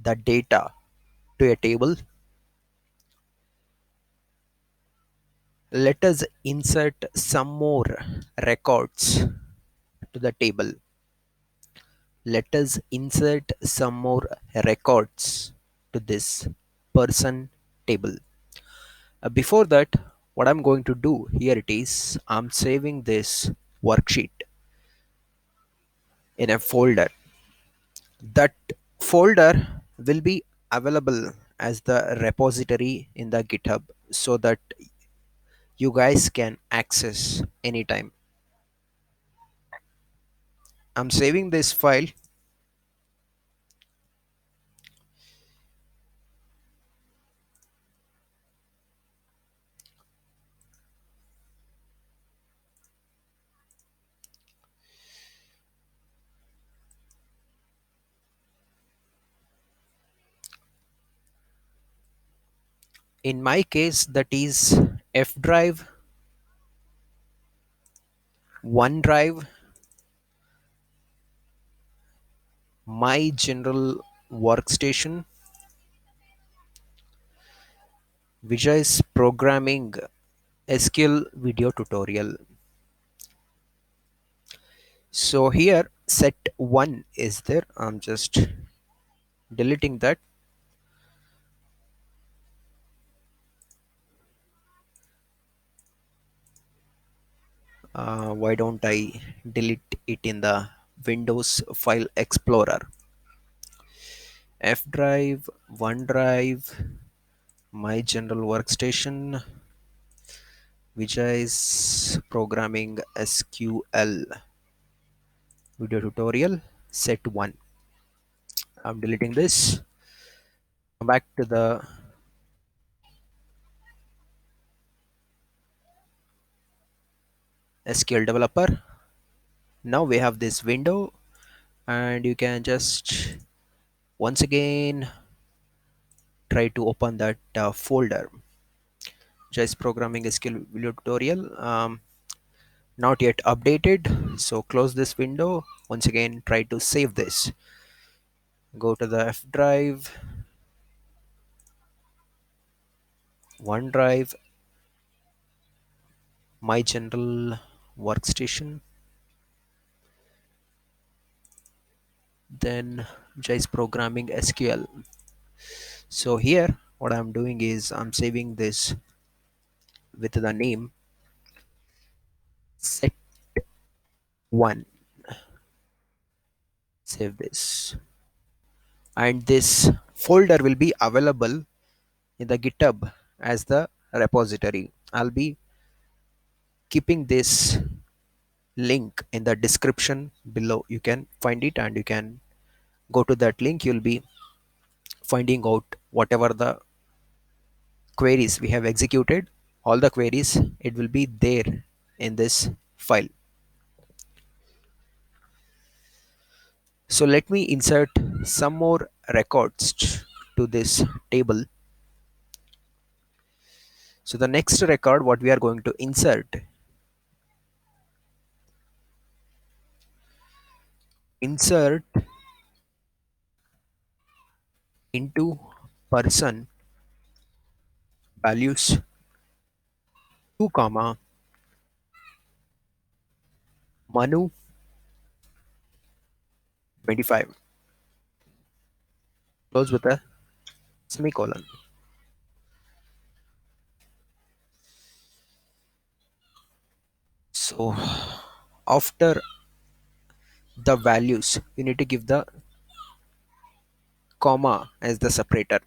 the data to a table, let us insert some more records to the table. Let us insert some more records to this person table. Before that, what I'm going to do here, it is I'm saving this worksheet in a folder. That folder will be available as the repository in the GitHub so that you guys can access anytime. I'm saving this file. In my case, that is F drive, OneDrive, my general workstation, Vijay's programming SQL video tutorial. So here set 1 is there. I'm just deleting that. Why don't I delete it in the Windows File Explorer? F drive, OneDrive, my general workstation, Vijay's programming SQL video tutorial, set 1. I'm deleting this. Come back to the SQL developer. Now we have this window, and you can just once again try to open that folder, just programming SQL video tutorial. Not yet updated, so close this window. Once again, try to save this. Go to the F drive, OneDrive, my general workstation, then just programming SQL. So here what I'm doing is I'm saving this with the name set 1. Save this, and this folder will be available in the GitHub as the repository. I'll be keeping this link in the description below. You can find it and you can go to that link. You'll be finding out whatever the queries we have executed, all the queries, it will be there in this file. So let me insert some more records to this table. So the next record what we are going to insert into person values 2 comma Manu 25, close with a semicolon. So after the values you need to give the comma as the separator.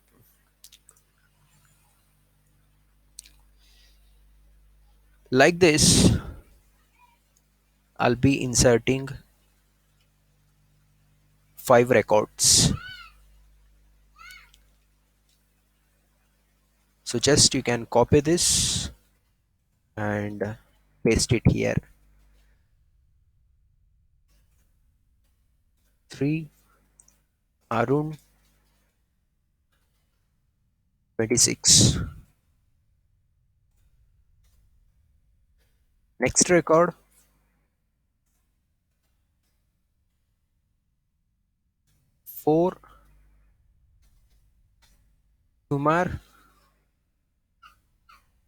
Like this, I'll be inserting 5 records. So just you can copy this and paste it here. 3 Arun 26. Next record 4 Kumar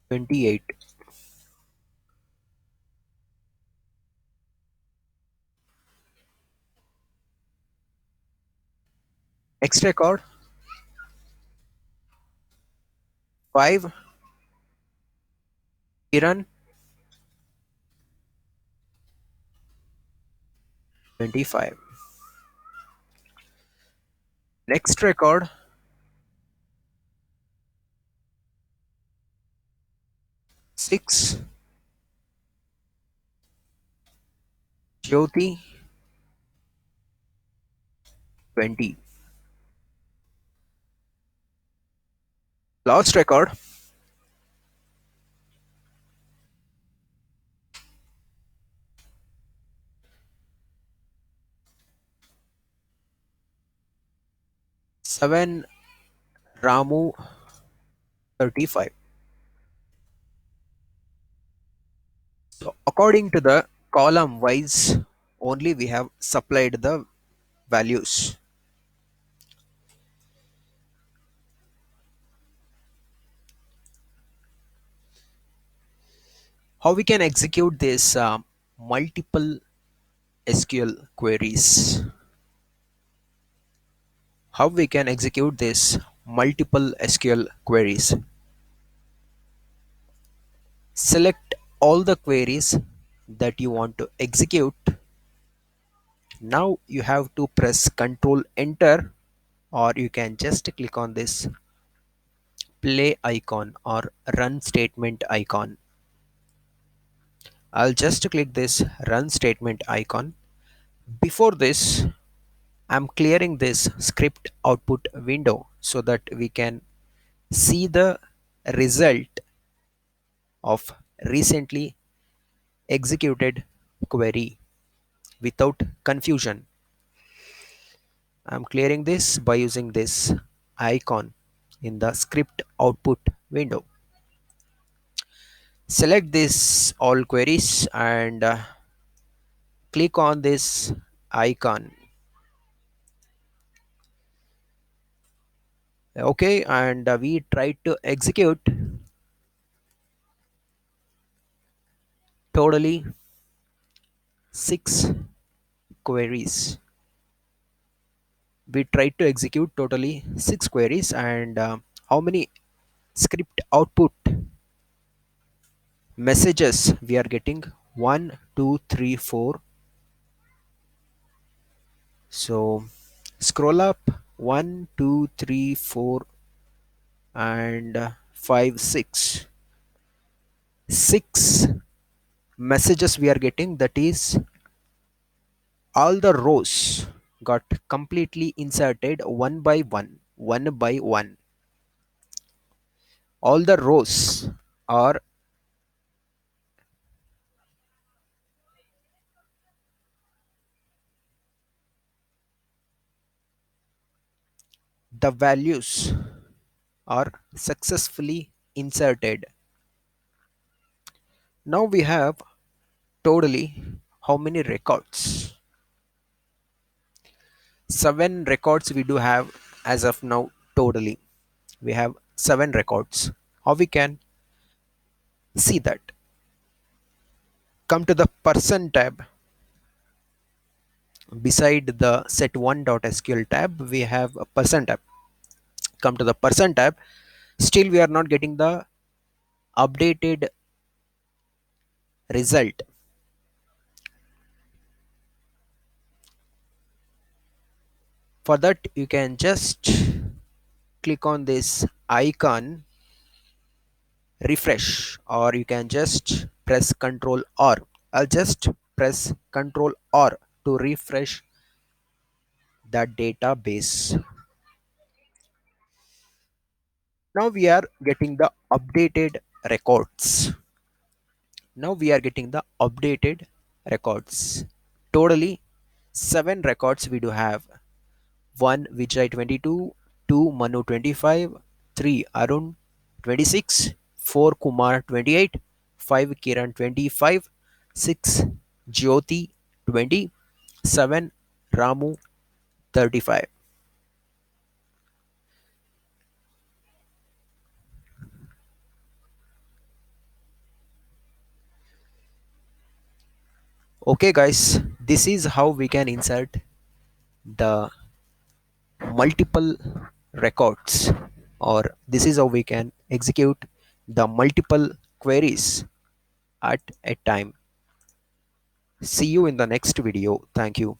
28. Next record 5. Kiran 25. Next record 6. Jyoti 20. Last record 7. Ramu 35. So according to the column wise only we have supplied the values. How we can execute this multiple SQL queries? How we can execute this multiple SQL queries? Select all the queries that you want to execute. Now you have to press Control Enter, or you can just click on this play icon or run statement icon. I'll just click this run statement icon. Before this, I'm clearing this script output window so that we can see the result of recently executed query without confusion. I'm clearing this by using this icon in the script output window. Select this all queries and click on this icon. Okay, and we try to execute totally 6 queries. We try to execute totally 6 queries, and how many script output messages we are getting? 1, 2, 3, 4. So scroll up 1, 2, 3, 4, and 5, 6. 6 messages we are getting, that is all the rows got completely inserted one by one, one by one. All the rows are the values are successfully inserted. Now we have totally how many records? 7 records we do have as of now totally. We have 7 records. How we can see that? Come to the person tab. Beside the set1.sql tab, we have a person tab. Come to the person tab. Still we are not getting the updated result. For that you can just click on this icon, refresh, or you can just press Ctrl R. I'll just press Ctrl R to refresh the database. Now we are getting the updated records. Now we are getting the updated records. Totally 7 records we do have. 1 Vijay 22, 2 Manu 25, 3 Arun 26, 4 Kumar 28, 5 Kiran 25, 6 Jyoti 20, 7 Ramu 35. Okay guys, this is how we can insert the multiple records, or this is how we can execute the multiple queries at a time. See you in the next video. Thank you.